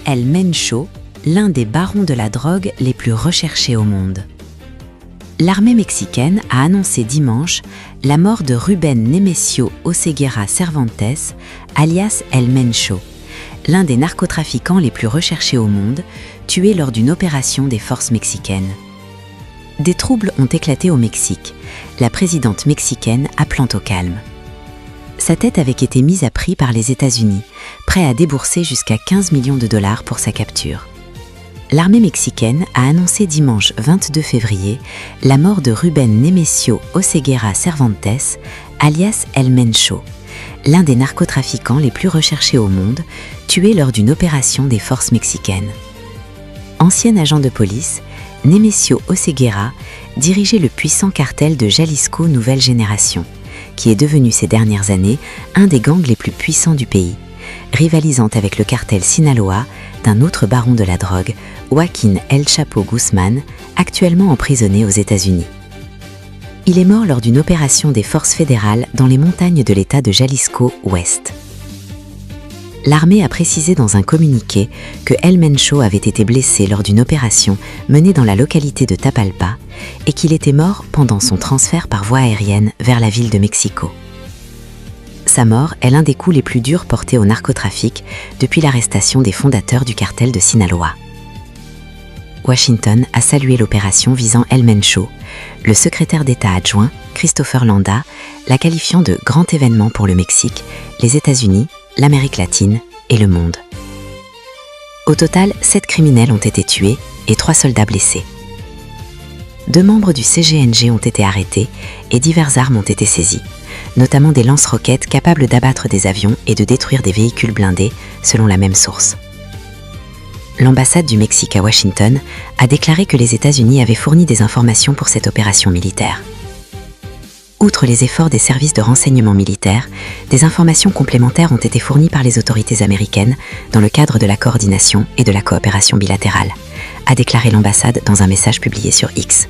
El Mencho, l'un des barons de la drogue les plus recherchés au monde. L'armée mexicaine a annoncé dimanche la mort de Rubén Nemesio Oseguera Cervantes, alias El Mencho, l'un des narcotrafiquants les plus recherchés au monde, tué lors d'une opération des forces mexicaines. Des troubles ont éclaté au Mexique, la présidente mexicaine appelant au calme. Sa tête avait été mise à prix par les États-Unis, prêts à débourser jusqu'à 15 millions de dollars pour sa capture. L'armée mexicaine a annoncé dimanche 22 février la mort de Rubén Nemesio Oseguera Cervantes, alias El Mencho, l'un des narcotrafiquants les plus recherchés au monde, tué lors d'une opération des forces mexicaines. Ancien agent de police, Nemesio Oseguera dirigeait le puissant cartel de Jalisco Nouvelle Génération, qui est devenu ces dernières années un des gangs les plus puissants du pays, rivalisant avec le cartel Sinaloa d'un autre baron de la drogue, Joaquín El Chapo Guzmán, actuellement emprisonné aux États-Unis. Il est mort lors d'une opération des forces fédérales dans les montagnes de l'État de Jalisco Ouest. L'armée a précisé dans un communiqué que El Mencho avait été blessé lors d'une opération menée dans la localité de Tapalpa et qu'il était mort pendant son transfert par voie aérienne vers la ville de Mexico. Sa mort est l'un des coups les plus durs portés au narcotrafic depuis l'arrestation des fondateurs du cartel de Sinaloa. Washington a salué l'opération visant El Mencho. Le secrétaire d'État adjoint, Christopher Landa, la qualifiant de grand événement pour le Mexique, les États-Unis, l'Amérique latine et le monde. Au total, 7 criminels ont été tués et 3 soldats blessés. 2 membres du CGNG ont été arrêtés et diverses armes ont été saisies, notamment des lance-roquettes capables d'abattre des avions et de détruire des véhicules blindés, selon la même source. L'ambassade du Mexique à Washington a déclaré que les États-Unis avaient fourni des informations pour cette opération militaire. Outre les efforts des services de renseignement militaires, des informations complémentaires ont été fournies par les autorités américaines dans le cadre de la coordination et de la coopération bilatérale, a déclaré l'ambassade dans un message publié sur X.